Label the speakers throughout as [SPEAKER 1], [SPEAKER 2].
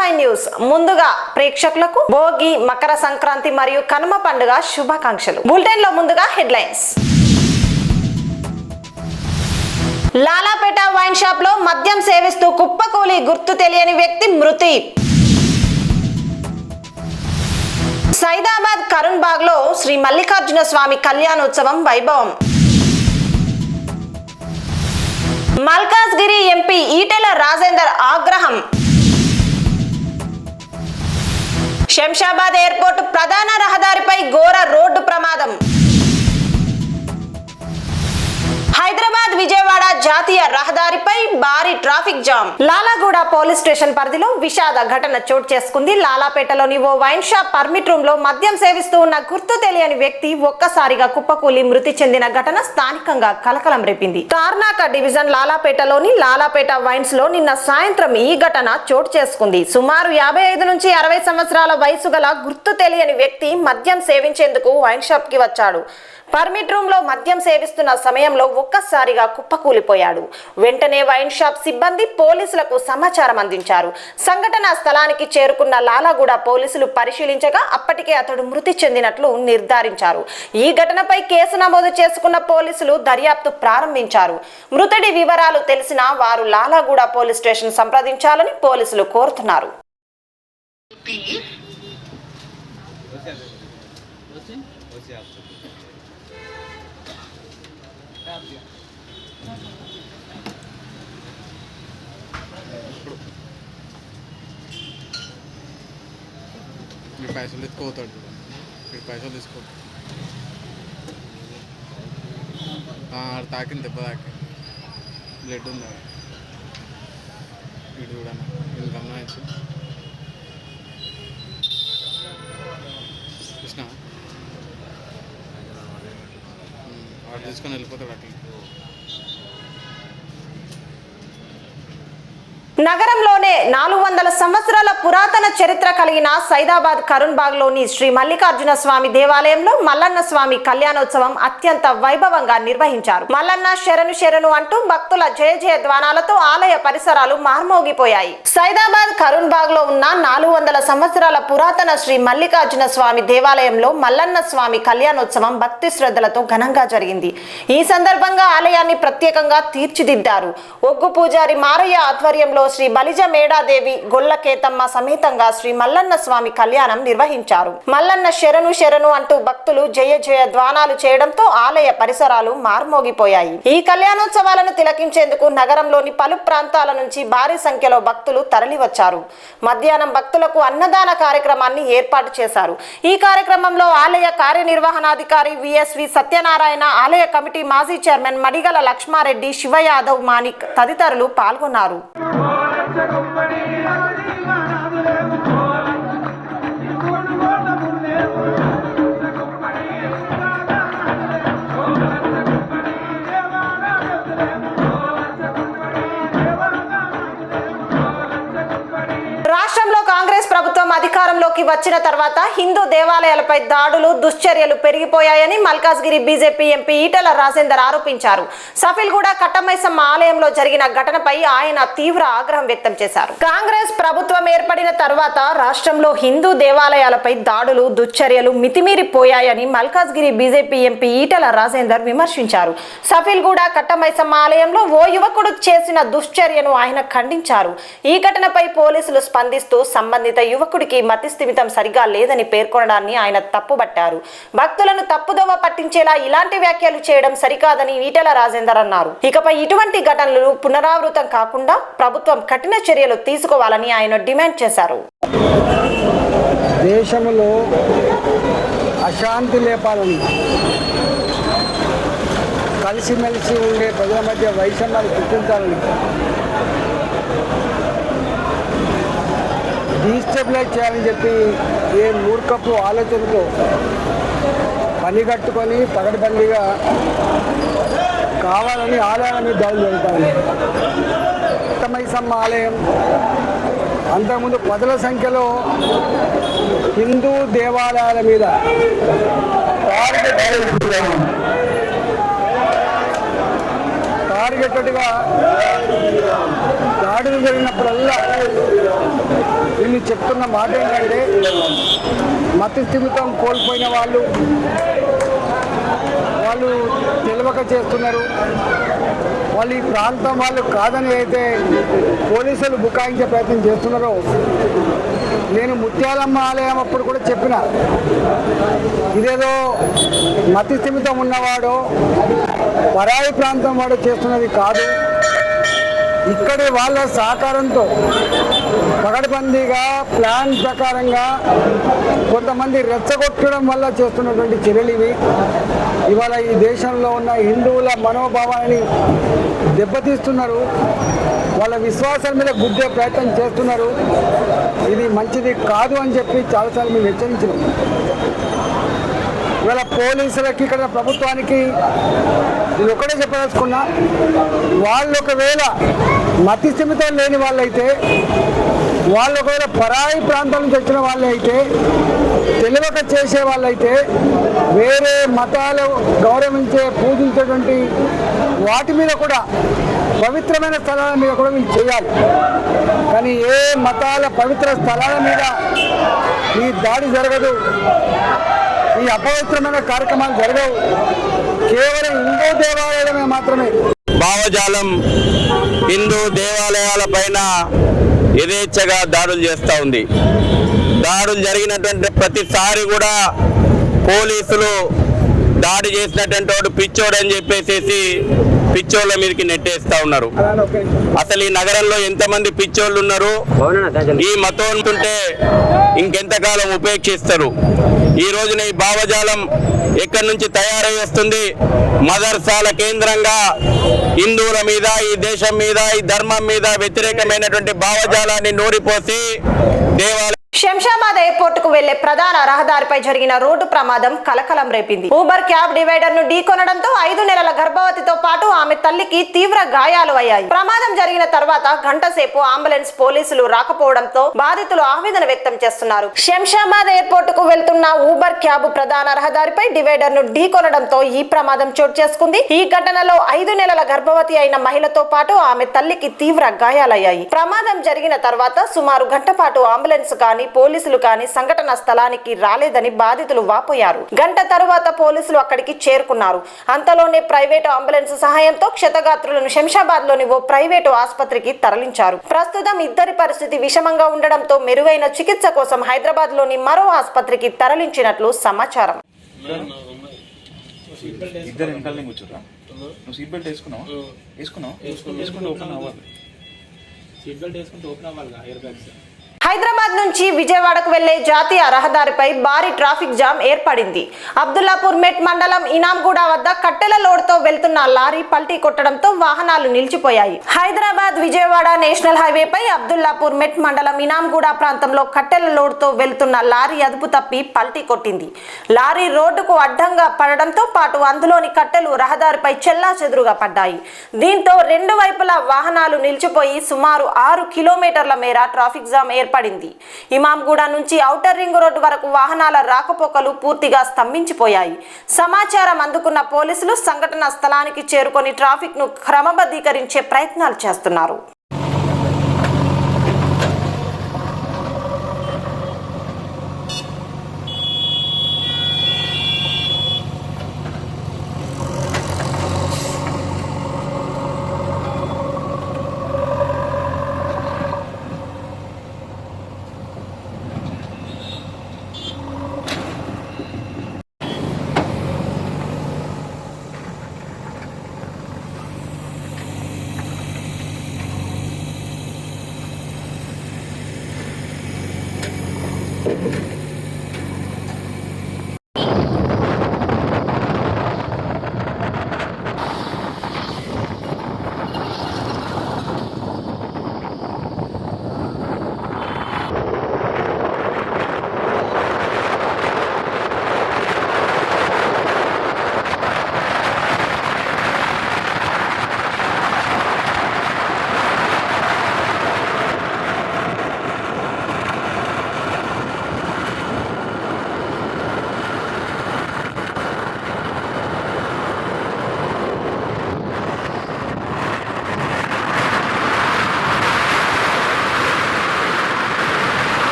[SPEAKER 1] TV5 news ముందుగా ప్రేక్షకులకు భోగి, మకర సంక్రాంతి మరియు కనుమ పండుగ శుభాకాంక్షలు. బులెటిన్ లో ముందుగా హెడ్లైన్స్. లాలాపేట వైన్ షాప్ లో మద్యం సేవిస్తూ కుప్పకూలి గుర్తు తెలియని వ్యక్తి మృతి. సైదాబాద్ కరుణ్ బాగ్ లో శ్రీ మల్లికార్జున స్వామి కళ్యాణోత్సవం వైభవం. మల్కాజ్గిరి ఎంపీ ఈటెల రాజేందర్ ఆగ్రహం. శంషాబాద్ ఎయిర్పోర్ట్ ప్రధాన రహదారిపై ఘోర రోడ్డు ప్రమాదం. హైదరాబాద్ విజయవాడ జాతీయ రహదారిపై భారీ traffic jam. Lalaguda police station పరిధిలో విషాద ఘటన చోటు చేసుకుంది. లాలాపేటలోని ఓ వైన్ షాప్ పర్మిట్ రూమ్ లో మద్యం సేవిస్తూ ఉన్న గుర్తు తెలియని వ్యక్తి ఒక్కసారిగా కుప్పకూలి మృతి చెందిన ఘటన స్థానికంగా కలకలం రేపింది. తార్నాక డివిజన్ లాలాపేటలోని లాలాపేట వైన్స్ లో నిన్న సాయంత్రం ఈ ఘటన చోటు చేసుకుంది. సుమారు 55 నుంచి 60 సంవత్సరాల వయసు గల గుర్తు తెలియని వ్యక్తి మద్యం సేవించేందుకు వైన్ షాప్ కి వచ్చాడు. పర్మిట్ రూమ్ లో మద్యం సేవిస్తున్న సమయంలో ఒక్కసారిగా కుప్పకూలిపోయాడు. వెంటనే వైన్ షాప్ సిబ్బంది పోలీసులకు సమాచారం అందించారు. సంఘటనా స్థలానికి చేరుకున్న లాలాగూడ పోలీసులు పరిశీలించగా అప్పటికే అతడు మృతి చెందినట్లు నిర్ధారించారు. ఈ ఘటనపై కేసు నమోదు చేసుకున్న పోలీసులు దర్యాప్తు ప్రారంభించారు. మృతుడి వివరాలు తెలిసిన వారు లాలాగూడ పోలీస్ స్టేషన్ సంప్రదించాలని పోలీసులు కోరుతున్నారు.
[SPEAKER 2] పైసలు ఎత్తుకోతాడు, పైసలు తీసుకో. తాకింది, దెబ్బ తాకి బ్లడ్ ఉంది. ఇటు చూడన్నా, ఇది గమనించు. కృష్ణ వాడు తీసుకొని వెళ్ళిపోతాడు అట్లా.
[SPEAKER 1] నగరంలోనే 400 సంవత్సరాల పురాతన చరిత్ర కలిగిన సైదాబాద్ కరుణ్ బాగ్ లోని శ్రీ మల్లికార్జున స్వామి దేవాలయంలో మల్లన్న స్వామి కళ్యాణోత్సవం అత్యంత వైభవంగా నిర్వహించారు. మల్లన్న శరణు శరణు అంటూ భక్తుల జయ జయ ధ్వానాలతో ఆలయ పరిసరాలు మార్మోగిపోయాయి. సైదాబాద్ కరుణ్ బాగ్ లో ఉన్న 400 సంవత్సరాల పురాతన శ్రీ మల్లికార్జున స్వామి దేవాలయంలో మల్లన్న స్వామి కళ్యాణోత్సవం భక్తి శ్రద్ధలతో ఘనంగా జరిగింది. ఈ సందర్భంగా ఆలయాన్ని ప్రత్యేకంగా తీర్చిదిద్దారు. ఒగ్గు పూజారి మారయ్య ఆధ్వర్యంలో శ్రీ బలిజ మేడాదేవి గొల్లకేతమ్మ సమేతంగా శ్రీ మల్లన్న స్వామి కళ్యాణం నిర్వహించారు. మల్లన్న శరణు శరణు అంటూ భక్తులు జయ జయ ధ్వానాలు చేయడంతో ఆలయ పరిసరాలు మార్మోగిపోయాయి. ఈ కళ్యాణోత్సవాలను తిలకించేందుకు నగరంలోని పలు ప్రాంతాల నుంచి భారీ సంఖ్యలో భక్తులు తరలివచ్చారు. మధ్యాహ్నం భక్తులకు అన్నదాన కార్యక్రమాన్ని ఏర్పాటు చేశారు. ఈ కార్యక్రమంలో ఆలయ కార్యనిర్వహణాధికారి విఎస్వి సత్యనారాయణ, ఆలయ కమిటీ మాజీ చైర్మన్ మడిగల లక్ష్మారెడ్డి, శివయాదవ్, మాణిక్ తదితరులు పాల్గొన్నారు. రాష్ట్రంలో కాంగ్రెస్ ప్రభుత్వం అధికారంలోకి వచ్చిన తర్వాత హిందూ దేవాలయాలపై దాడులు, దుశ్చర్యలు పెరిగిపోయాయని మల్కాజ్గిరి బీజేపీ ఎంపీ ఈటెల రాజేందర్ ఆరోపించారు. సఫిల్గూడ కట్టమైసమ్మ ఆలయంలో జరిగిన ఘటనపై ఆయన తీవ్ర ఆగ్రహం వ్యక్తం చేశారు. కాంగ్రెస్ ప్రభుత్వం ఏర్పడిన తర్వాత రాష్ట్రంలో హిందూ దేవాలయాలపై దాడులు, దుశ్చర్యలు మితిమీరిపోయాయని మల్కాజ్గిరి బీజేపీ ఎంపీ ఈటెల రాజేందర్ విమర్శించారు. సఫిల్గూడ కట్టమైసమ్మ ఆలయంలో ఓ యువకుడు చేసిన దుశ్చర్యను ఆయన ఖండించారు. ఈ ఘటనపై పోలీసులు స్పందిస్తూ సంబంధిత యువకుడికి మతిస్థిమితం సరిగా లేదని పేర్కొనడాన్ని ఆయన తప్పుబట్టారు. భక్తులను తప్పుదోవ పట్టించేలా ఇలాంటి వ్యాఖ్యలు చేయడం సరికాదని ఈటెల రాజేందర్ అన్నారు. ఇకపై ఇటువంటి ఘటనలు పునరావృతం కాకుండా ప్రభుత్వం కఠిన చర్యలు తీసుకోవాలని ఆయన డిమాండ్ చేశారు.
[SPEAKER 3] దేశంలో అశాంతి లేపాలని, కలిసిమెలిసి ఉండే ప్రజల మధ్య వైషమ్యాలు గుర్తించాలని, డీస్టెబిలైజ్ చేయాలని చెప్పి ఏ మూర్ఖపు ఆలోచనతో పని కట్టుకొని పగడబందీగా కావాలని ఆలయాల మీద దాడులు జరుగుతాయి. కట్టమైసమ్మ ఆలయం అంతకుముందు 10ల సంఖ్యలో హిందూ దేవాలయాల మీద టార్గెటెడ్గా దాడులు జరిగినప్పుడల్లా వీళ్ళు చెప్తున్న మాట ఏంటంటే మతి స్థిమితం కోల్పోయిన వాళ్ళు తెలియక చేస్తున్నారు. వాళ్ళు ఈ ప్రాంతం వాళ్ళు కాదని అయితే పోలీసులు బుకాయించే ప్రయత్నం చేస్తున్నారో, నేను ముత్యాలమ్మ ఆలయం అప్పుడు కూడా చెప్పిన, ఇదేదో మతి స్థిమితం ఉన్నవాడో పరాయి ప్రాంతం వాడు చేస్తున్నది కాదు. ఇక్కడి వాళ్ళ సహకారంతో పకడ్బందీగా ప్లాన్ ప్రకారంగా కొంతమంది రెచ్చగొట్టడం వల్ల చేస్తున్నటువంటి చర్యలు ఇవి. ఇవాళ ఈ దేశంలో ఉన్న హిందువుల మనోభావాన్ని దెబ్బతీస్తున్నారు, వాళ్ళ విశ్వాసాల మీద గుద్దే ప్రయత్నం చేస్తున్నారు. ఇది మంచిది కాదు అని చెప్పి చాలాసార్లు మేము హెచ్చరించినాం. ఇవాళ పోలీసులకి ఇక్కడ ప్రభుత్వానికి ఇది ఒకటే చెప్పదలుచుకున్నా, వాళ్ళు ఒకవేళ మతి స్థిమితం లేని వాళ్ళైతే, వాళ్ళు ఒకవేళ పరాయి ప్రాంతం నుంచి వచ్చిన వాళ్ళే అయితే, తెలియక చేసే వాళ్ళైతే, వేరే మతాలు గౌరవించే పూజించేటువంటి వాటి మీద కూడా, పవిత్రమైన స్థలాల మీద కూడా వీళ్ళు చేయాలి. కానీ ఏ మతాల పవిత్ర స్థలాల మీద ఈ దాడి జరగదు, ఈ అపవిత్రమైన కార్యక్రమాలు జరగవు. కేవలం హిందూ దేవాలయాలమే మాత్రమే.
[SPEAKER 4] భావజాలం హిందూ దేవాలయాల పైన యథేచ్ఛగా దాడులు చేస్తూ ఉంది. దాడులు జరిగినటువంటి ప్రతిసారి కూడా పోలీసులు దాడి చేసినటువంటి వాడు పిచ్చోడు అని చెప్పేసి పిచ్చోళ్ళ మీదకి నెట్టేస్తా ఉన్నారు. అసలు ఈ నగరంలో ఎంతమంది పిచ్చోళ్ళు ఉన్నారు? ఈ మతం ఉంటే ఇంకెంతకాలం ఉపేక్షిస్తారు? ఈ రోజున ఈ భావజాలం ఎక్కడి నుంచి తయారై వస్తుంది? మదర్సాల కేంద్రంగా హిందువుల మీద, ఈ దేశం మీద, ఈ ధర్మం మీద వ్యతిరేకమైనటువంటి భావజాలాన్ని నూరిపోసి దేవాలయం.
[SPEAKER 1] శంషాబాద్ ఎయిర్పోర్ట్ కు వెళ్లే ప్రధాన రహదారిపై జరిగిన రోడ్డు ప్రమాదం కలకలం రేపింది. ఊబర్ క్యాబ్ డివైడర్ ను ఢీకొనడంతో 5 నెలల గర్భవతితో పాటు ఆమె తల్లికి తీవ్ర గాయాలు అయ్యాయి. ప్రమాదం జరిగిన తర్వాత గంట సేపు అంబులెన్స్, పోలీసులు రాకపోవడంతో బాధితులు ఆవేదన వ్యక్తం చేస్తున్నారు. శంషాబాద్ ఎయిర్పోర్ట్ కు వెళ్తున్న ఊబర్ క్యాబ్ ప్రధాన రహదారిపై డివైడర్ ను ఢీకొనడంతో ఈ ప్రమాదం చోటు చేసుకుంది. ఈ ఘటనలో 5 నెలల గర్భవతి అయిన మహిళతో పాటు ఆమె తల్లికి తీవ్ర గాయాలయ్యాయి. ప్రమాదం జరిగిన తర్వాత సుమారు గంట పాటు అంబులెన్స్ కానీ పోలీసులు కానీ సంఘటన స్థలానికి రాలేదని బాధితులు వాపోయారు. గంట తరువాత పోలీసులు అక్కడికి చేరుకున్నారు. అంతలోనే ప్రైవేటు అంబులెన్స్ సహాయంతో క్షతగాత్రులను శంషాబాద్ లోని ఓ ప్రైవేటు ఆసుపత్రికి తరలించారు. ప్రస్తుతం ఇద్దరి పరిస్థితి విషమంగా ఉండడంతో మెరుగైన చికిత్స కోసం హైదరాబాద్ లోని మరో ఆసుపత్రికి తరలించినట్లు సమాచారం.
[SPEAKER 5] ఇద్దరు వెనకాలనే కూర్చోరా? నువ్వు సీట్ బెల్ట్ వేసుకున్నావు? వేసుకుంటే ఓపెన్ అవ్వాలి. సీట్ బెల్ట్ వేసుకుంటే ఓపెన్ అవ్వాలి ఎయిర్ బ్యాగ్స్.
[SPEAKER 1] హైదరాబాద్ నుంచి విజయవాడకు వెళ్లే జాతీయ రహదారిపై భారీ ట్రాఫిక్ జామ్ ఏర్పడింది. అబ్దుల్లాపూర్ మెట్ మండలం ఇనాంగూడ వద్ద కట్టెల లోడ్తో వెళ్తున్న లారీ పల్టీ కొట్టడంతో వాహనాలు నిలిచిపోయాయి. హైదరాబాద్ విజయవాడ నేషనల్ హైవేపై అబ్దుల్లాపూర్ మెట్ మండలం ఇనాంగూడ ప్రాంతంలో కట్టెల లోడ్తో వెళ్తున్న లారీ అదుపు తప్పి పల్టీ కొట్టింది. లారీ రోడ్డుకు అడ్డంగా పడడంతో పాటు అందులోని కట్టెలు రహదారిపై చెల్లాచెదురుగా పడ్డాయి. దీంతో రెండు వైపులా వాహనాలు నిలిచిపోయి సుమారు 6 కిలోమీటర్ల మేర ట్రాఫిక్ జామ్ ఏర్పడింది. ఇమాంగూడ నుంచి ఔటర్ రింగ్ రోడ్డు వరకు వాహనాల రాకపోకలు పూర్తిగా స్తంభించిపోయాయి. సమాచారం అందుకున్న పోలీసులు సంఘటన స్థలానికి చేరుకొని ట్రాఫిక్ ను క్రమబద్ధీకరించే ప్రయత్నాలు చేస్తున్నారు.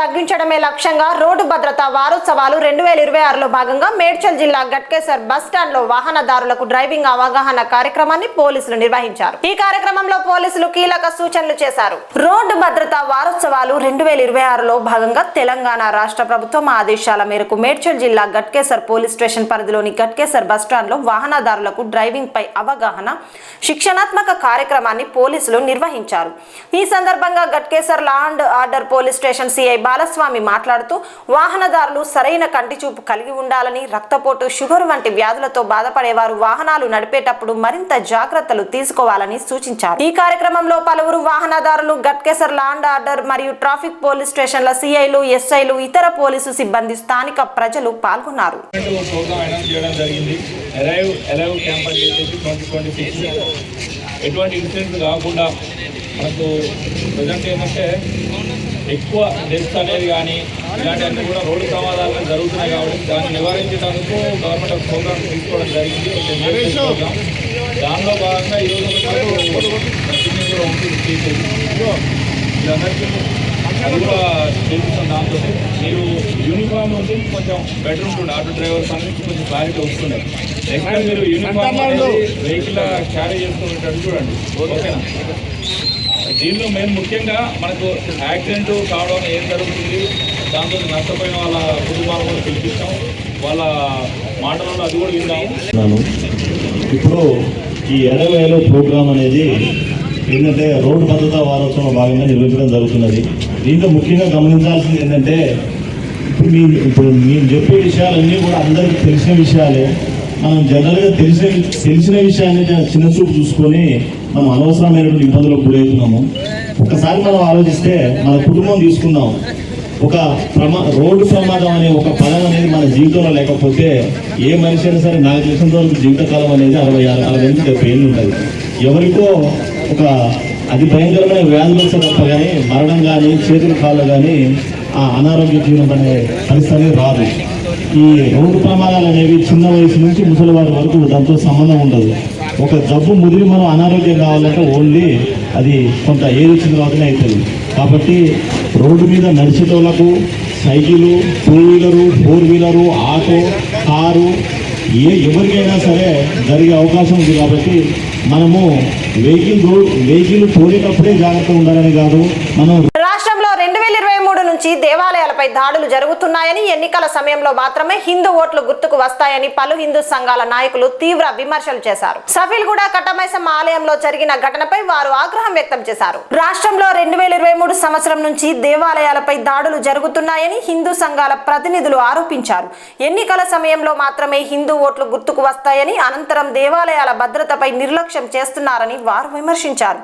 [SPEAKER 1] తగ్గించడమే లక్ష్యంగా రోడ్డు భద్రతా వారోత్సవాలు 2026లో భాగంగా మేడ్చల్ జిల్లా గట్కేసర్ బస్ స్టాండ్ లో వాహనదారులకు డ్రైవింగ్ అవగాహన కార్యక్రమాన్ని పోలీసులు నిర్వహించారు. ఈ కార్యక్రమంలో పోలీసులు కీలక సూచనలు చేశారు. రోడ్డు భద్రతా వారోత్సవాలు 2026లో భాగంగా తెలంగాణ రాష్ట్ర ప్రభుత్వం ఆదేశాల మేరకు మేడ్చల్ జిల్లా గట్కేసర్ పోలీస్ స్టేషన్ పరిధిలోని గట్కేసర్ బస్ స్టాండ్ లో వాహనదారులకు డ్రైవింగ్ పై అవగాహన శిక్షణాత్మక కార్యక్రమాన్ని పోలీసులు నిర్వహించారు. ఈ సందర్భంగా Ghatkesar law and order police station CI Balaswamy మాట్లాడుతూ వాహనదారులు సరైన కంటి చూపు కలిగి ఉండాలని, రక్తపోటు, షుగర్ వంటి వ్యాధులతో బాధపడేవారు వాహనాలు నడిపేటప్పుడు మరింత జాగ్రత్తలు తీసుకోవాలని సూచించారు. ఈ కార్యక్రమంలో పలువురు వాహనదారులు, గట్కేసర్ లా అండ్ ఆర్డర్ మరియు ట్రాఫిక్ పోలీస్ స్టేషన్ల సిఐలు, ఎస్ఐలు, ఇతర పోలీసు సిబ్బంది, స్థానిక ప్రజలు పాల్గొన్నారు.
[SPEAKER 5] ఎటువంటి ఇన్సిడెంట్స్ కాకుండా మనకు ప్రజెంట్ ఏంటంటే ఎక్కువ డెత్స్ అనేది కానీ ఇలాంటివన్నీ కూడా రోడ్డు ప్రమాదాలు జరుగుతున్నాయి కాబట్టి దాన్ని నివారించడానికి గవర్నమెంట్ ఒక ప్రోగ్రామ్ తీసుకోవడం జరిగింది. ప్రోగ్రామ్ దానిలో భాగంగా ఈరోజు కూడా ఉంటుంది. వీళ్ళందరికీ అది కూడా చేపిస్తాం. దాంతో మీరు యూనిఫామ్ ఉంటే కొంచెం బెటర్ ఉంటుంది. ఆటో డ్రైవర్స్ అనేది కొంచెం క్లారిటీ వస్తుండే. నెక్స్ట్ టైం మీరు యూనిఫామ్ వెహికల్ క్యారీ చేసుకునేటట్టు చూడండి. ఓకేనా? దీనిలో మేము ముఖ్యంగా మనకు యాక్సిడెంట్ కావడం ఏం జరుగుతుంది, దాంతో నష్టపోయిన వాళ్ళ కుటుంబాలను కూడా పిలిపిస్తాం. వాళ్ళ మాటలలో అది కూడా విందాము.
[SPEAKER 6] ఇప్పుడు ఈ 20,000 ప్రోగ్రామ్ అనేది ఏంటంటే రోడ్డు భద్రతా వారోత్సవం భాగంగా నిర్వహించడం జరుగుతున్నది. దీంట్లో ముఖ్యంగా గమనించాల్సింది ఏంటంటే ఇప్పుడు మేము చెప్పే విషయాలన్నీ కూడా అందరికీ తెలిసిన విషయాలే. మనం జనరల్గా తెలిసిన విషయాన్ని చిన్న చూపు చూసుకొని మనం అనవసరమైనటువంటి ఇబ్బందులకు గురవుతున్నాము. ఒకసారి మనం ఆలోచిస్తే మన కుటుంబం తీసుకుందాం. ఒక రోడ్డు ప్రమాదం అనే ఒక పదం అనేది మన జీవితంలో లేకపోతే ఏ మనిషి అయినా సరే నాకు తెలిసినంత వరకు జీవితకాలం అనేది 60-70 ఏళ్ళు ఉంటుంది. ఎవరికో ఒక అది భయంకరమైన వ్యాధులు వస్తే తప్ప కానీ మరణం కానీ చేతులు కాళ్ళు కానీ ఆ అనారోగ్య జీవనం అనే పరిస్థితి రాదు. ఈ రోడ్డు ప్రమాదాలు అనేవి చిన్న వయసు నుంచి ముసలివారి వరకు దాంతో సంబంధం ఉండదు. ఒక జబ్బు ముదిరి మనం అనారోగ్యం కావాలంటే ఓన్లీ అది కొంత ఏజ్ వచ్చిన తర్వాతనే అవుతుంది. కాబట్టి రోడ్డు మీద నడిచేటోళ్లకు cycle, 2 wheeler, 4 wheeler, auto, car ఎవరికైనా సరే జరిగే అవకాశం ఉంది. కాబట్టి మనము వెహికల్ తోడేటప్పుడే జాగ్రత్తగా ఉండాలని కాదు. మనం
[SPEAKER 1] రాష్ట్రంలో 2023 నుంచి దేవాలయాలపై దాడులు జరుగుతున్నాయని, ఎన్నికల సమయంలో మాత్రమే హిందూ ఓట్లు గుర్తుకు వస్తాయని పలు హిందూ సంఘాల నాయకులు తీవ్ర విమర్శలు చేశారు. సఫీల్గూడ కట్టమైసమ్మ ఆలయంలో జరిగిన ఘటనపై వారు ఆగ్రహం వ్యక్తం చేశారు. రాష్ట్రంలో 2023 సంవత్సరం నుంచి దేవాలయాలపై దాడులు జరుగుతున్నాయని హిందూ సంఘాల ప్రతినిధులు ఆరోపించారు. ఎన్నికల సమయంలో మాత్రమే హిందూ ఓట్లు గుర్తుకు వస్తాయని, అనంతరం దేవాలయాల భద్రతపై నిర్లక్ష్యం చేస్తున్నారని వారు విమర్శించారు.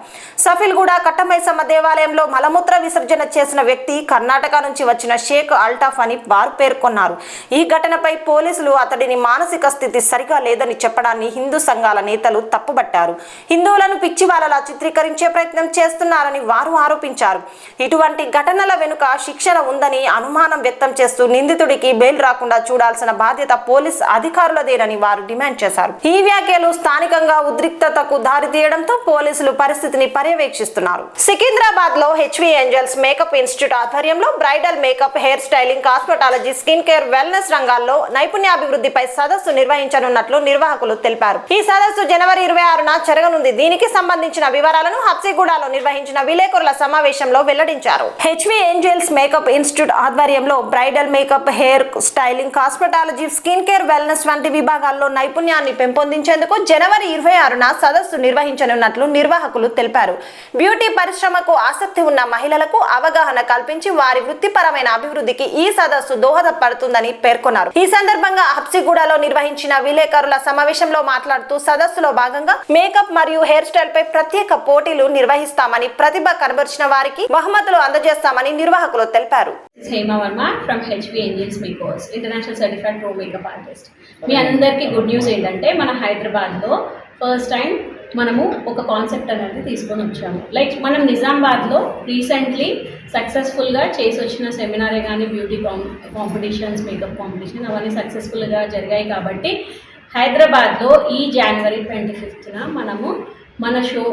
[SPEAKER 1] సఫీల్గూడ కట్టమైసమ్మ దేవాలయంలో మలమూత్ర విసర్జన చేసిన వ్యక్తి కర్ణాటక నుంచి వచ్చిన షేక్ అల్టాఫ్ అని వారు పేర్కొన్నారు. ఈ ఘటనపై పోలీసులు అతడిని మానసిక స్థితి సరిగా లేదని చెప్పడాన్ని హిందూ సంఘాల నేతలు తప్పుబట్టారు. హిందువులను పిచ్చివాళ్ళలా చిత్రీకరించే ప్రయత్నం చేస్తున్నారని వారు ఆరోపించారు. ఇటువంటి ఘటనల వెనుక శిక్షణ ఉందని అనుమానం వ్యక్తం చేస్తూ నిందితుడికి బెయిల్ రాకుండా చూడాల్సిన బాధ్యత పోలీస్ అధికారులదేనని వారు డిమాండ్ చేశారు. ఈ వ్యాఖ్యలు స్థానికంగా ఉద్రిక్తతకు దారితీయడంతో పోలీసులు పరిస్థితిని పర్యవేక్షిస్తున్నారు. సికింద్రాబాద్ లో హెచ్వి ఏంజల్స్ మేకప్ ఇన్స్టిట్యూట్ ఆధ్వర్యంలో bridal makeup, hair styling, cosmetology, skin care, wellness రంగాల్లో నైపుణ్యాభివృద్ధిపై సదస్సు నిర్వహించనున్నట్లు నిర్వాహకులు తెలిపారు. ఈ సదస్సు జనవరి 26న జరగనుంది. దీనికి సంబంధించిన వివరాలను హబ్సిగూడలో నిర్వహించిన విలేకరుల సమావేశంలో వెల్లడించారు. హెచ్వి ఏంజల్స్ మేకప్ ఇన్స్టిట్యూట్ ఆధ్వర్యంలో bridal makeup, hair styling, cosmetology, skin care, wellness వంటి విభాగాల్లో నైపుణ్యాన్ని పెంపొందించేందుకు జనవరి 26న సదస్సు నిర్వహించనున్నట్లు నిర్వాహకులు తెలిపారు. బ్యూటీ పరిశ్రమకు ఆసక్తి ఉన్న మహిళలకు అవగాహన కల్పించి వారి వృత్తిపరమైన అభివృద్ధికి ఈ సదస్సు దోహదపడుతుందని పేర్కొన్నారు. ఈ సందర్భంగా హబ్సిగూడలో నిర్వహించిన విలేకరుల సమావేశంలో మాట్లాడుతూ సదస్సులో భాగంగా మేకప్ మరియు హెయిర్ స్టైల్ పై ప్రత్యేక పోటీలు నిర్వహిస్తామని, ప్రతిభ కనబరిచిన వారికి బహుమతులు అందజేస్తామని నిర్వాహకులు తెలిపారు.
[SPEAKER 7] Hema Varma from HV angels makers, international certified pro makeup artist. మీ అందరికీ గుడ్ న్యూస్ ఏంటంటే మన హైదరాబాద్లో ఫస్ట్ టైం మనము ఒక కాన్సెప్ట్ అనేది తీసుకొని వచ్చాము. లైక్ మనం నిజామాబాద్లో రీసెంట్లీ సక్సెస్ఫుల్గా చేసి వచ్చిన సెమినారే కానీ బ్యూటీ కాంపిటీషన్స్, మేకప్ కాంపిటీషన్ అవన్నీ సక్సెస్ఫుల్గా జరిగాయి. కాబట్టి హైదరాబాద్లో ఈ జనవరి 25న మనము మన షో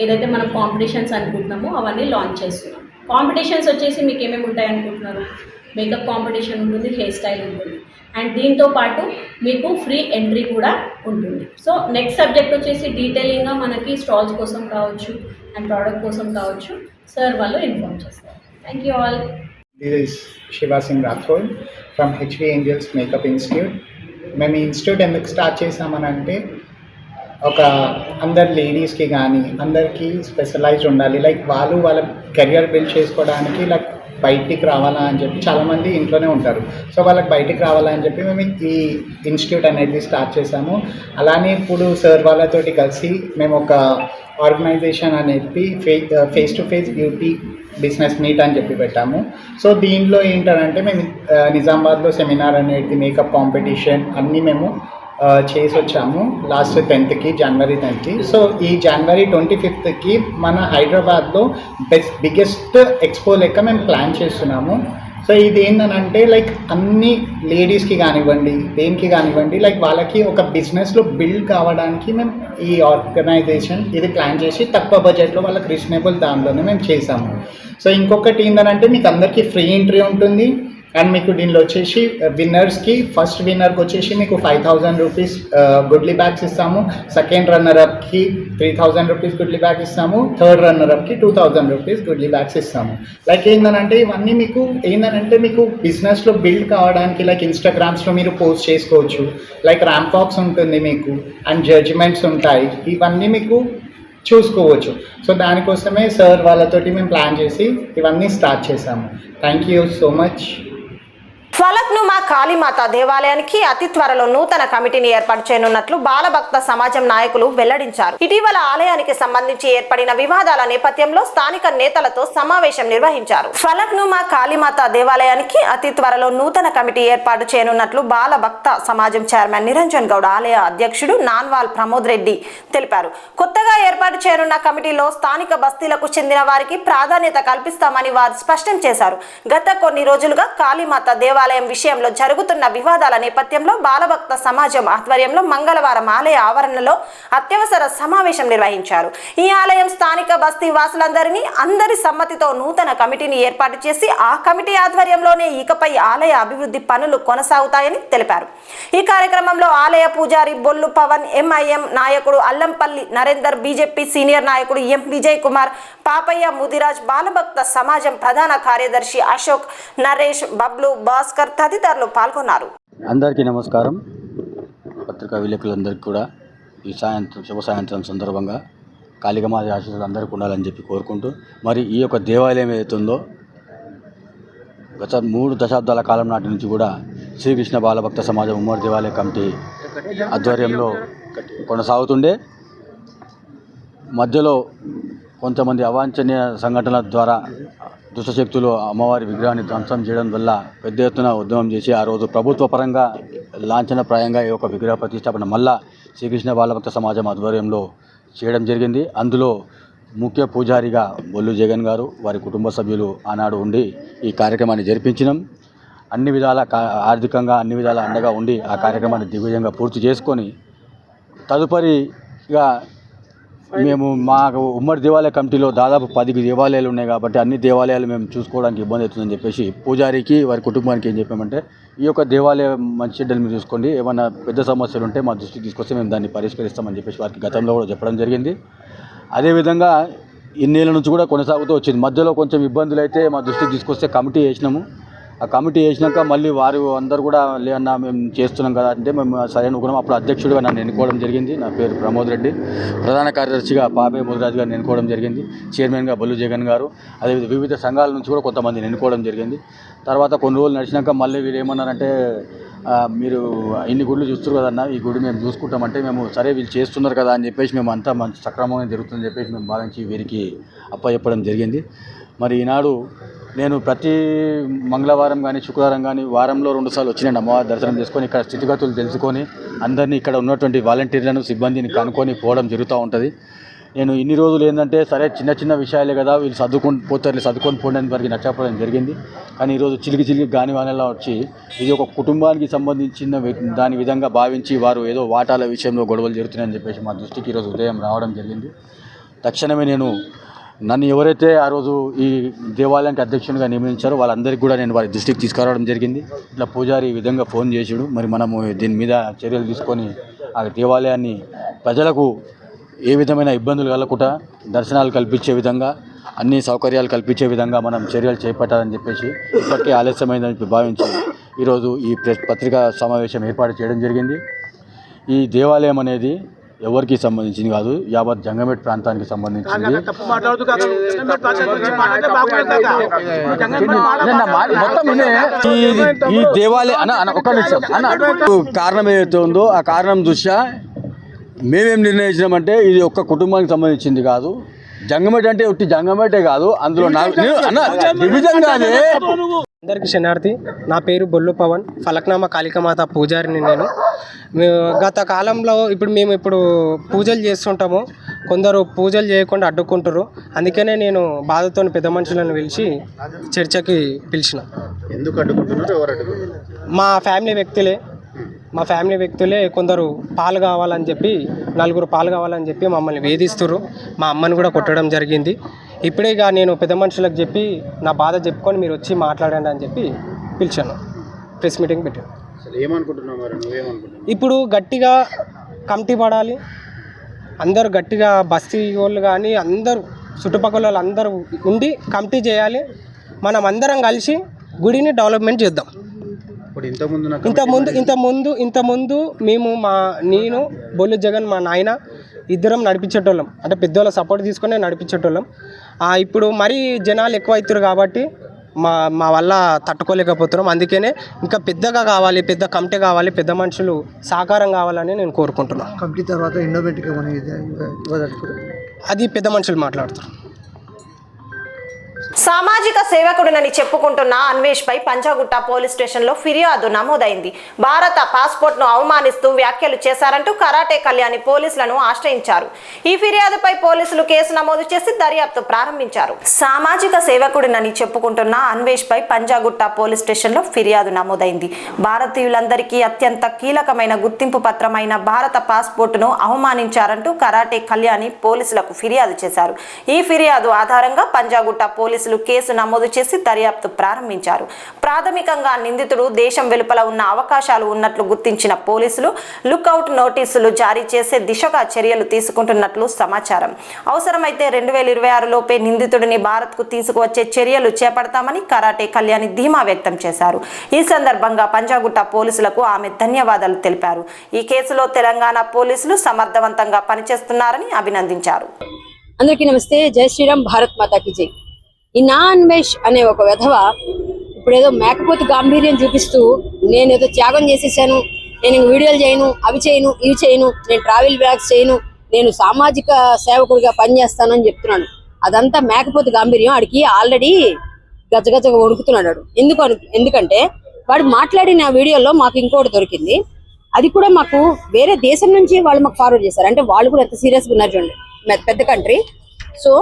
[SPEAKER 7] ఏదైతే మనం కాంపిటీషన్స్ అనుకుంటున్నామో అవన్నీ లాంచ్ చేస్తున్నాం. కాంపిటీషన్స్ వచ్చేసి మీకు ఏమేమి ఉంటాయి అనుకుంటున్నారు? మేకప్ కాంపిటీషన్ ఉంటుంది, హెయిర్ స్టైల్ ఉంటుంది, అండ్ దీంతో పాటు మీకు ఫ్రీ ఎంట్రీ కూడా ఉంటుంది. సో నెక్స్ట్ సబ్జెక్ట్ వచ్చేసి డీటెయిలింగ్గా మనకి స్టాల్స్ కోసం కావచ్చు అండ్ ప్రోడక్ట్ కోసం కావచ్చు సార్ వాళ్ళు ఇన్ఫార్మ్ చేస్తారు. Thank you all.
[SPEAKER 8] This is Shiva Singh Rathod from HV Angels Makeup Institute. మేము ఈ ఇన్స్టిట్యూట్ ఎందుకు స్టార్ట్ చేసామనంటే ఒక అందరు లేడీస్కి కానీ అందరికీ స్పెషలైజ్డ్ ఉండాలి. లైక్ వాళ్ళు వాళ్ళ కెరియర్ బిల్డ్ చేసుకోవడానికి లైక్ బయటికి రావాలా అని చెప్పి చాలామంది ఇంట్లోనే ఉంటారు. సో వాళ్ళకి బయటికి రావాలని చెప్పి మేము ఈ ఇన్స్టిట్యూట్ అనేది స్టార్ట్ చేసాము. అలానే ఇప్పుడు సార్ వాళ్ళతోటి కలిసి మేము ఒక ఆర్గనైజేషన్ అనేది face to face beauty business meet అని చెప్పి పెట్టాము. సో దీంట్లో ఏంటంటే మేము నిజామాబాద్లో సెమినార్ అనేది మేకప్ కాంపిటీషన్ అన్నీ మేము చేసి వచ్చాము లాస్ట్ 10th జనవరి 10th. సో ఈ జనవరి 25th మన హైదరాబాద్లో బిగ్గెస్ట్ ఎక్స్పో లెక్క మేము ప్లాన్ చేస్తున్నాము. సో ఇది ఏంటంటే లైక్ అన్ని లేడీస్కి కానివ్వండి దేనికి కానివ్వండి లైక్ వాళ్ళకి ఒక బిజినెస్లో బిల్డ్ కావడానికి మేము ఈ ఆర్గనైజేషన్ ఇది ప్లాన్ చేసి తక్కువ బడ్జెట్లో వాళ్ళకి రీజనబుల్ దానిలోనే మేము చేసాము. సో ఇంకొకటి ఏంటంటే మీకు అందరికీ ఫ్రీ ఎంట్రీ ఉంటుంది. అండ్ మీకు దీనిలో వచ్చేసి విన్నర్స్కి ఫస్ట్ విన్నర్కి వచ్చేసి మీకు 5,000 రూపీస్ గుడ్లీ బ్యాగ్స్ ఇస్తాము. సెకండ్ రన్నర్అప్కి 3,000 రూపీస్ గుడ్లీ బ్యాగ్ ఇస్తాము. థర్డ్ రన్నర్అప్కి 2,000 రూపీస్ గుడ్లీ బ్యాగ్స్ ఇస్తాము. లైక్ ఏంటంటే ఇవన్నీ మీకు ఏంటంటే మీకు బిజినెస్లో బిల్డ్ కావడానికి లైక్ ఇన్స్టాగ్రామ్స్లో మీరు పోస్ట్ చేసుకోవచ్చు. లైక్ ర్యాంప్ వాక్స్ ఉంటుంది మీకు అండ్ జడ్జిమెంట్స్ ఉంటాయి. ఇవన్నీ మీకు చూసుకోవచ్చు. సో దానికోసమే సార్ వాళ్ళతోటి మేము ప్లాన్ చేసి ఇవన్నీ స్టార్ట్ చేసాము. Thank you so much.
[SPEAKER 1] Falaknuma Kalimata దేవాలయానికి అతి త్వరలో నూతన కమిటీని ఏర్పాటు చేయనున్నట్లు బాలభక్త సమాజం నాయకులు వెల్లడించారు. ఇటీవల ఆలయానికి సంబంధించి ఏర్పడిన వివాదాల నేపథ్యంలో స్థానిక నేతలతో సమావేశం నిర్వహించారు. ఫలక్నుమా కాళీమాత దేవాలయానికి అతి త్వరలో నూతన కమిటీ ఏర్పాటు చేయనున్నట్లు బాలభక్త సమాజం చైర్మన్ నిరంజన్ గౌడ్ ఆలయ అధ్యక్షుడు నాన్వాల్ ప్రమోద్ రెడ్డి తెలిపారు. కొత్తగా ఏర్పాటు చేయనున్న కమిటీలో స్థానిక బస్తీలకు చెందిన వారికి ప్రాధాన్యత కల్పిస్తామని వారు స్పష్టం చేశారు. గత కొన్ని రోజులుగా కాళీమాత దేవాలయం విషయంలో జరుగుతున్న వివాదాల నేపథ్యంలో బాలభక్త సమాజం ఆధ్వర్యంలో మంగళవారం ఆలయ ఆవరణలో అత్యవసర సమావేశం నిర్వహించారు. ఈ ఆలయం స్థానిక బస్తీ వాసులందరినీ అందరి సమ్మతితో నూతన కమిటీని ఏర్పాటు చేసి ఆ కమిటీ ఆధ్వర్యంలోనే ఇకపై ఆలయ అభివృద్ధి పనులు కొనసాగుతాయని తెలిపారు. ఈ కార్యక్రమంలో ఆలయ పూజారి బొల్లు పవన్, ఎంఐఎం నాయకుడు అల్లంపల్లి నరేందర్, బీజేపీ సీనియర్ నాయకుడు ఎం విజయ్ కుమార్, పాపయ్య, ముదిరాజ్, బాలభక్త సమాజం ప్రధాన కార్యదర్శి అశోక్, నరేష్, బబ్లు, భాస్కర్ తదితరులు పాల్గొన్నారు.
[SPEAKER 9] అందరికీ నమస్కారం. పత్రికా విలేకరులందరికీ కూడా ఈ సాయంత్రం శుభ సాయంత్రం సందర్భంగా కాళికమాత ఆశీస్సులు అందరికీ ఉండాలని చెప్పి కోరుకుంటూ, మరి ఈ యొక్క దేవాలయం ఏదైతుందో గత 3 దశాబ్దాల కాలం నాటి నుంచి కూడా శ్రీకృష్ణ బాలభక్త సమాజం ఉమ్మడి దేవాలయ కమిటీ ఆధ్వర్యంలో కొనసాగుతుండే, మధ్యలో కొంతమంది అవాంఛనీయ సంఘటనల ద్వారా దుష్టశక్తులు అమ్మవారి విగ్రహాన్ని ధ్వంసం చేయడం వల్ల పెద్ద ఎత్తున ఉద్యమం చేసి ఆ రోజు ప్రభుత్వ పరంగా లాంఛనప్రాయంగా ఈ యొక్క విగ్రహ ప్రతిష్టాపన మళ్ళా శ్రీకృష్ణ బాలభక్త సమాజం ఆధ్వర్యంలో చేయడం జరిగింది. అందులో ముఖ్య పూజారిగా బొల్లు జగన్ గారు, వారి కుటుంబ సభ్యులు ఆనాడు ఉండి ఈ కార్యక్రమాన్ని జరిపించినాం. అన్ని విధాల ఆర్థికంగా అన్ని విధాల అండగా ఉండి ఆ కార్యక్రమాన్ని దిగ్విజయంగా పూర్తి చేసుకొని తదుపరిగా మేము మా ఉమ్మడి దేవాలయ కమిటీలో దాదాపు 10 దేవాలయాలు ఉన్నాయి కాబట్టి అన్ని దేవాలయాలు మేము చూసుకోవడానికి ఇబ్బంది అవుతుందని చెప్పేసి పూజారికి వారి కుటుంబానికి ఏం చెప్పామంటే ఈ యొక్క దేవాలయం మంచి చెడ్డలు మీరు చూసుకోండి, ఏమైనా పెద్ద సమస్యలు ఉంటే మా దృష్టికి తీసుకొస్తే మేము దాన్ని పరిష్కరిస్తామని చెప్పేసి వారికి గతంలో కూడా చెప్పడం జరిగింది. అదేవిధంగా ఇన్నేళ్ళ నుంచి కూడా కొనసాగుతూ వచ్చింది. మధ్యలో కొంచెం ఇబ్బందులు అయితే మా దృష్టికి తీసుకొస్తే కమిటీ వేసినాము. ఆ కమిటీ వేసినాక మళ్ళీ వారు అందరూ కూడా లేదన్నా మేము చేస్తున్నాం కదా అంటే మేము సరైన అనుకున్నాం. అప్పుడు అధ్యక్షుడిగా నన్ను ఎన్నుకోవడం జరిగింది. నా పేరు ప్రమోద్ రెడ్డి. ప్రధాన కార్యదర్శిగా పాపే ముదిరాజు గారిని ఎన్నుకోవడం జరిగింది. చైర్మన్గా బొల్లు జగన్ గారు, అదేవిధంగా వివిధ సంఘాల నుంచి కూడా కొంతమందిని ఎన్నుకోవడం జరిగింది. తర్వాత కొన్ని రోజులు నడిచినాక మళ్ళీ వీళ్ళు ఏమన్నారంటే మీరు ఇన్ని గుళ్ళు చూస్తారు కదన్నా, ఈ గుడి మేము చూసుకుంటామంటే మేము సరే వీళ్ళు చేస్తున్నారు కదా అని చెప్పేసి మేము అంతా మంచి సక్రమంగా జరుగుతుందని చెప్పేసి మేము భావించి వీరికి అప్పచెప్పడం జరిగింది. మరి ఈనాడు నేను ప్రతి మంగళవారం కానీ శుక్రవారం కానీ వారంలో 2 సార్లు వచ్చినాను అమ్మవారి దర్శనం చేసుకొని ఇక్కడ స్థితిగతులు తెలుసుకొని అందరినీ ఇక్కడ ఉన్నటువంటి వాలంటీర్లను సిబ్బందిని కనుక్కొని పోవడం జరుగుతూ ఉంటుంది. నేను ఇన్ని రోజులు ఏంటంటే సరే చిన్న చిన్న విషయాలే కదా వీళ్ళు చదువుకొని పోవడానికి వారికి నచ్చకపోవడం జరిగింది. కానీ ఈరోజు చిలికి గాని వానలా వచ్చి ఇది ఒక కుటుంబానికి సంబంధించిన దాని విధంగా భావించి వారు ఏదో వాటాల విషయంలో గొడవలు జరుగుతున్నాయని చెప్పేసి మా దృష్టికి ఈరోజు ఉదయం రావడం జరిగింది. తక్షణమే నేను నన్ను ఎవరైతే ఆ రోజు ఈ దేవాలయానికి అధ్యక్షునిగా నియమించారో వాళ్ళందరికీ కూడా నేను వారి దృష్టికి తీసుకురావడం జరిగింది. ఇట్లా పూజారి ఈ విధంగా ఫోన్ చేసాడు, మరి మనము దీని మీద చర్యలు తీసుకొని ఆ దేవాలయాన్ని ప్రజలకు ఏ విధమైన ఇబ్బందులు కలగకుండా దర్శనాలు కల్పించే విధంగా అన్ని సౌకర్యాలు కల్పించే విధంగా మనం చర్యలు చేపట్టాలని చెప్పేసి ఇప్పటికే ఆలస్యమైందని భావించి ఈరోజు ఈ పత్రికా సమావేశం ఏర్పాటు చేయడం జరిగింది. ఈ దేవాలయం అనేది ఎవరికి సంబంధించింది కాదు, యావత్ జంగమేట్ ప్రాంతానికి సంబంధించింది. ఈ దేవాలయం ఒక నిమిషం కారణం ఏదైతే ఉందో ఆ కారణం దృష్ట్యా మేమేం నిర్ణయించినామంటే ఇది ఒక్క కుటుంబానికి సంబంధించింది కాదు. జంగమేట్ అంటే ఒట్టి జంగమేటే కాదు, అందులో డివిజన్ కాదే.
[SPEAKER 10] అందరికీ శనార్థి. నా పేరు బొల్లు పవన్, ఫలక్నామా కాళికామాత పూజారిని నేను. గత కాలంలో మేము పూజలు చేస్తుంటాము, కొందరు పూజలు చేయకుండా అడ్డుకుంటారు. అందుకనే నేను బాధతో పెద్ద మనుషులను పిలిచి చర్చకి పిలిచిన.
[SPEAKER 11] ఎందుకు అడ్డుకుంటున్నారు? ఎవరు అడ్డుకుంటున్నారు?
[SPEAKER 10] మా ఫ్యామిలీ వ్యక్తులే కొందరు పాలు కావాలని చెప్పి, నలుగురు పాలు కావాలని చెప్పి మమ్మల్ని వేధిస్తున్నారు. మా అమ్మని కూడా కొట్టడం జరిగింది. ఇప్పుడే నేను పెద్ద మనుషులకు చెప్పి నా బాధ చెప్పుకొని మీరు వచ్చి మాట్లాడండి అని చెప్పి పిలిచాను. ప్రెస్ మీటింగ్ పెట్టాను. ఇప్పుడు గట్టిగా కమిటీ పడాలి, అందరూ గట్టిగా బస్తీ వాళ్ళు కానీ అందరూ చుట్టుపక్కల వాళ్ళు అందరూ ఉండి కమిటీ చేయాలి. మనం అందరం కలిసి గుడిని డెవలప్మెంట్ చేద్దాం. ఇంతకుముందు నేను బొల్లు జగన్ మా నాయన ఇద్దరం నడిపించేటోళ్ళం, అంటే పెద్దోళ్ళ సపోర్ట్ తీసుకొని నడిపించేటోళ్ళం. ఇప్పుడు మరీ జనాలు ఎక్కువ అవుతారు కాబట్టి మా వల్ల తట్టుకోలేకపోతున్నాం. అందుకనే ఇంకా పెద్దగా కావాలి, పెద్ద కమిటీ కావాలి, పెద్ద మనుషులు సహకారం కావాలని నేను కోరుకుంటున్నాను.
[SPEAKER 3] కమిటీ తర్వాత
[SPEAKER 10] అది పెద్ద మనుషులు మాట్లాడుతారు.
[SPEAKER 1] సామాజిక సేవకుడినని చెప్పుకుంటున్న అన్వేష్ పై పంజాగుట్ట పోలీస్ స్టేషన్లో ఫిర్యాదు నమోదైంది. భారత పాస్పోర్ట్ ను అవమానిస్తూ వ్యాఖ్యలు చేశారంటూ కరాటే కళ్యాణి పోలీసులను ఆశ్రయించారు. ఈ ఫిర్యాదుపై పోలీసులు కేసు నమోదు చేసి దర్యాప్తు ప్రారంభించారు. సామాజిక సేవకుడినని చెప్పుకుంటున్న అన్వేష్ పై పంజాగుట్ట పోలీస్ స్టేషన్లో ఫిర్యాదు నమోదైంది. భారతీయులందరికీ అత్యంత కీలకమైన గుర్తింపు పత్రమైన భారత పాస్పోర్ట్ ను అవమానించారంటూ కరాటే కళ్యాణి పోలీసులకు ఫిర్యాదు చేశారు. ఈ ఫిర్యాదు ఆధారంగా పంజాగుట్ట పోలీసులు కేసు నమోదు చేసి దర్యాప్తు ప్రారంభించారు. ప్రాథమికంగా నిందితుడు దేశం వెలుపల ఉన్న అవకాశాలు ఉన్నట్లు గుర్తించిన పోలీసులు లుక్అవుట్ నోటీసులు జారీ చేసే దిశగా చర్యలు తీసుకుంటున్నట్లు సమాచారం. అవసరమైతే 2026 లోపే నిందితుడిని భారత్కు తీసుకువచ్చే చర్యలు చేపడతామని కరాటే కళ్యాణి ధీమా వ్యక్తం చేశారు. ఈ సందర్భంగా పంజాగుట్ట పోలీసులకు ఆమె ధన్యవాదాలు తెలిపారు. ఈ కేసులో తెలంగాణ పోలీసులు సమర్థవంతంగా పనిచేస్తున్నారని అభినందించారు.
[SPEAKER 12] అందరికీ నమస్తే, జై శ్రీరామ్, భారత్ మాతాకి జై. ఈ నా అన్వేష్ అనే ఒక వెధవ ఇప్పుడేదో మేకపోతే గాంభీర్యం చూపిస్తూ నేనేదో త్యాగం చేసేసాను, నేను వీడియోలు చేయను, అవి చేయను, ఇవి చేయను, నేను ట్రావెల్ బ్లాగ్స్ చేయను, నేను సామాజిక సేవకుడిగా పనిచేస్తానని చెప్తున్నాను. అదంతా మేకపోతే గాంభీర్యం. ఆడికి ఆల్రెడీ గజగజగా వణుకుతున్నాడు. ఎందుకంటే వాడు మాట్లాడిన వీడియోలో మాకు ఇంకోటి దొరికింది. అది కూడా మాకు వేరే దేశం నుంచి వాళ్ళు మాకు ఫార్వర్డ్ చేశారు. అంటే వాళ్ళు కూడా ఎంత సీరియస్గా ఉన్నారు చూడండి, పెద్ద కంట్రీ. సో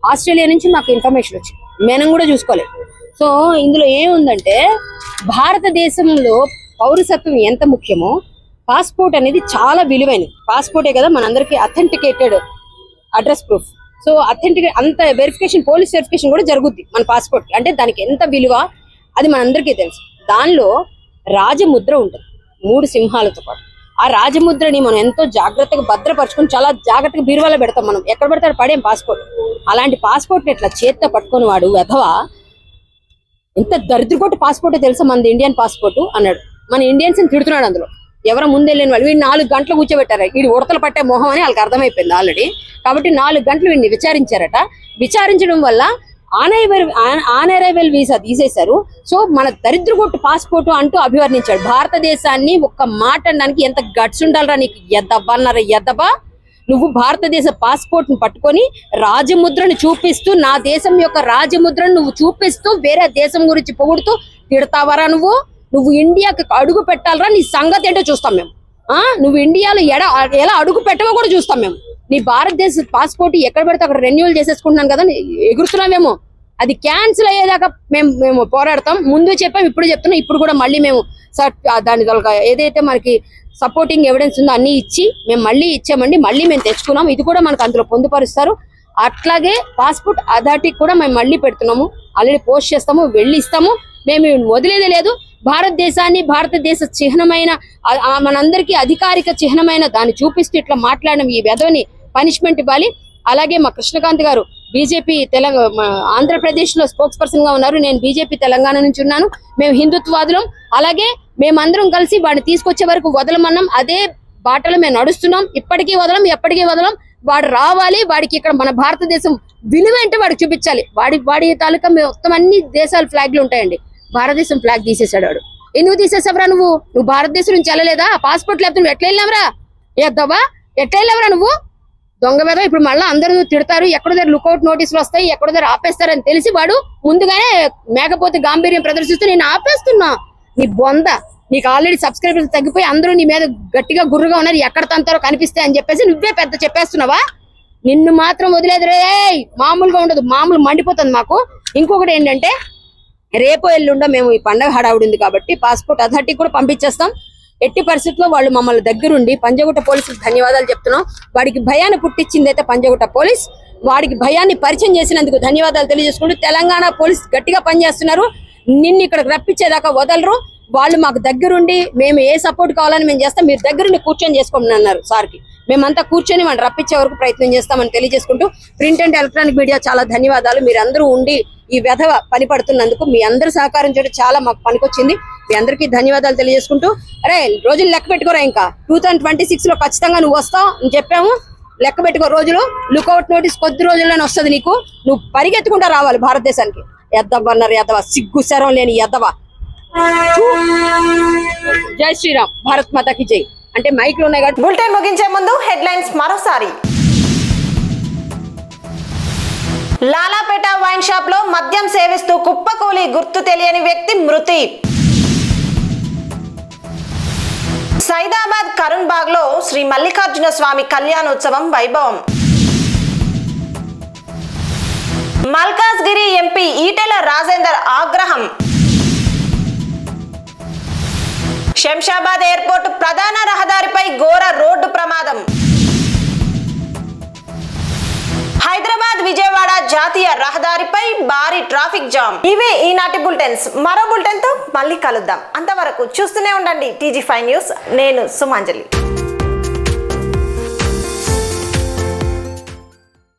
[SPEAKER 12] ఆస్ట్రేలియా నుంచి మాకు ఇన్ఫర్మేషన్ వచ్చింది, మనం కూడా చూసుకోలేదు. సో ఇందులో ఏముందంటే భారతదేశంలో పౌరసత్వం ఎంత ముఖ్యమో పాస్పోర్ట్ అనేది చాలా విలువైనది. పాస్పోర్టే కదా మనందరికీ అథెంటికేటెడ్ అడ్రస్ ప్రూఫ్. సో అంత వెరిఫికేషన్, పోలీస్ వెరిఫికేషన్ కూడా జరుగుద్ది మన పాస్పోర్ట్. అంటే దానికి ఎంత విలువ అది మనందరికీ తెలుసు. దానిలో రాజముద్ర ఉంటుంది 3 సింహాలతో పాటు. ఆ రాజముద్రని మనం ఎంతో జాగ్రత్తగా భద్రపరచుకొని చాలా జాగ్రత్తగా బీరువాలో పెడతాం. మనం ఎక్కడ పెడతాడు పడేం పాస్పోర్ట్. అలాంటి పాస్పోర్ట్ని ఇట్లా చేత్తో పట్టుకొని వాడు వెధవా ఎంత దరిద్రకొట్టి పాస్పోర్టే తెలుసా మనది ఇండియన్ పాస్పోర్ట్ అన్నాడు. మన ఇండియన్స్ ని తిడుతున్నాడు. అందులో ఎవరో ముందెళ్ళిన వాళ్ళు వీడిని 4 గంటలు కూర్చోబెట్టారు. వీడి ఉడతలు పట్టే మొహం అని వాళ్ళకి అర్థమైపోయింది ఆల్రెడీ. కాబట్టి 4 గంటలు వీడిని విచారించారట. విచారించడం వల్ల ఆన్ అరైవల్ వీసా తీసేశారు. సో మన దరిద్రగొట్టు పాస్పోర్ట్ అంటూ అభివర్ణించాడు. భారతదేశాన్ని ఒక్క మాట అనడానికి ఎంత గట్స్ ఉండాలరా నీకు, ఎద్దబ్బన్నారా ఎద్దబా. నువ్వు భారతదేశ పాస్పోర్ట్ ను పట్టుకొని రాజముద్రను చూపిస్తూ, నా దేశం యొక్క రాజముద్రను నువ్వు చూపిస్తూ వేరే దేశం గురించి పొగుడుతూ తిడతావరా నువ్వు ఇండియాకి అడుగు పెట్టాలరా, నీ సంగతి ఏంటో చూస్తాం మేము. నువ్వు ఇండియాలో ఎలా అడుగు పెట్టవో కూడా చూస్తాం మేము. నీ భారతదేశ పాస్పోర్ట్ ఎక్కడ పెడితే అక్కడ రెన్యూవల్ చేసేసుకుంటున్నాను కదా, ఎగురుతున్నామేమో. అది క్యాన్సిల్ అయ్యేదాకా మేము పోరాడతాం. ముందు చెప్పాం, ఇప్పుడు చెప్తున్నాం. ఇప్పుడు కూడా మళ్ళీ మేము దాని ఏదైతే మనకి సపోర్టింగ్ ఎవిడెన్స్ ఉందో అన్ని ఇచ్చి మేము మళ్ళీ ఇచ్చామండి. మళ్ళీ మేము తెచ్చుకున్నాం. ఇది కూడా మనకు అందులో పొందుపరుస్తారు. అట్లాగే పాస్పోర్ట్ అథారిటీకి కూడా మేము మళ్ళీ పెడుతున్నాము. ఆల్రెడీ పోస్ట్ చేస్తాము, వెళ్ళి ఇస్తాము. మేము వదిలేదే లేదు. భారతదేశాన్ని, భారతదేశ చిహ్నమైన మనందరికీ అధికారిక చిహ్నమైన దాన్ని చూపిస్తూ ఇట్లా మాట్లాడడం ఈ వెధవని పనిష్మెంట్ ఇవ్వాలి. అలాగే మా కృష్ణకాంత్ గారు బీజేపీ ఆంధ్రప్రదేశ్ లో స్పోక్స్ పర్సన్ గా ఉన్నారు. నేను బీజేపీ తెలంగాణ నుంచి ఉన్నాను. మేము హిందుత్వాదులం. అలాగే మేమందరం కలిసి వాడిని తీసుకొచ్చే వరకు వదలమన్నాం. అదే బాటలో మేము నడుస్తున్నాం. ఇప్పటికీ వదలం, ఎప్పటికీ వదలం. వాడు రావాలి. వాడికి ఇక్కడ మన భారతదేశం విలువ ఏంటో వాడికి చూపించాలి. వాడి తాలూకా మొత్తం అన్ని దేశాల ఫ్లాగ్లు ఉంటాయండి. భారతదేశం ఫ్లాగ్ తీసేశాడు వాడు. ఎందుకు తీసేసావురా నువ్వు భారతదేశం నుంచి వెళ్ళలేదా? పాస్పోర్ట్ లేకపోతే నువ్వు ఎట్లా వెళ్ళావురా? ఎద్దవా ఎట్లా వెళ్ళావురా నువ్వు? దొంగ మీద ఇప్పుడు మళ్ళీ అందరూ తిడతారు. ఎక్కడో దగ్గర లుకౌట్ నోటీసులు వస్తాయి, ఎక్కడో దగ్గర ఆపేస్తారని తెలిసి వాడు ముందుగానే మేకపోతే గాంభీర్యం ప్రదర్శిస్తూ నేను ఆపేస్తున్నా. నీ బొంద, నీకు ఆల్రెడీ సబ్స్క్రైబర్స్ తగ్గిపోయి అందరూ నీ మీద గట్టిగా గుర్రుగా ఉన్నారు. ఎక్కడ తంతారో కనిపిస్తాయి అని చెప్పేసి నువ్వే పెద్ద చెప్పేస్తున్నావా? నిన్ను మాత్రం వదిలేదు రే. మామూలుగా ఉండదు, మామూలు మండిపోతుంది మాకు. ఇంకొకటి ఏంటంటే రేపో ఎల్లుండో మేము ఈ పండగ హడావుడి ఉంది కాబట్టి పాస్పోర్ట్ అథారిటీ కూడా పంపించేస్తాం. ఎట్టి పరిస్థితుల్లో వాళ్ళు మమ్మల్ని దగ్గరుండి పంజగుట్ట పోలీసులకు ధన్యవాదాలు చెప్తున్నాం. వాడికి భయాన్ని పుట్టించింది అయితే పంజగుట్ట పోలీస్. వాడికి భయాన్ని పరిచయం చేసినందుకు ధన్యవాదాలు తెలియజేసుకుంటూ తెలంగాణ పోలీస్ గట్టిగా పనిచేస్తున్నారు. నిన్ను ఇక్కడికి రప్పించేదాకా వదలరు. వాళ్ళు మాకు దగ్గరుండి మేము ఏ సపోర్ట్ కావాలని మేము చేస్తాం, మీరు దగ్గరుండి కూర్చొని చేసుకోమని అన్నారు సార్కి. మేమంతా కూర్చొని మనం రప్పించే వరకు ప్రయత్నం చేస్తామని తెలియజేసుకుంటూ ప్రింట్ అండ్ ఎలక్ట్రానిక్ మీడియా చాలా ధన్యవాదాలు. మీరందరూ ఉండి ఈ వెధవ పని పడుతున్నందుకు మీ అందరూ సహకారం చేయడం చాలా మాకు పనికొచ్చింది. మీ అందరికీ ధన్యవాదాలు తెలియజేసుకుంటూ అరే రోజులు లెక్క పెట్టుకోరా. ఇంకా 2026 లో ఖచ్చితంగా నువ్వు వస్తావు అని చెప్పాము. లెక్క పెట్టుకో రోజులు. లుకౌట్ నోటీస్ కొద్ది రోజుల్లోనే వస్తుంది నీకు. నువ్వు పరిగెత్తుకుంటా రావాలి భారతదేశానికి. ఎద్దవన్నారు ఎద్దవ, సిగ్గు శరం లేని ఎద్దవ. జై శ్రీరామ్, భారత్ మాతాకి జై అంటే మైక్ లో ఉన్నాయి కాబట్టి.
[SPEAKER 1] బులెటిన్ ముగించే ముందు హెడ్లైన్స్ మరోసారి. లాలాపేట వైన్ షాప్ లో మద్యం సేవిస్తూ కుప్పకూలి గుర్తు తెలియని వ్యక్తి మృతి. సైదాబాద్ కరుణ్ బాగ్ లో శ్రీ మల్లికార్జున స్వామి కళ్యాణోత్సవం వైభవం. మల్కాజ్గిరి ఎంపీ ఈటెల రాజేందర్ ఆగ్రహం. శంషాబాద్ ఎయిర్పోర్ట్ ప్రధాన రహదారిపై ఘోర రోడ్డు ప్రమాదం. హైదరాబాద్ విజయవాడ జాతీయ రహదారిపై భారీ ట్రాఫిక్ జామ్. ఇవే ఈనాటి బులెటిన్స్. మరో బులెటిన్ తో మళ్ళీ కలుద్దాం. అంతవరకు చూస్తూనే ఉండండి TG5 న్యూస్. నేను సుమాంజలి.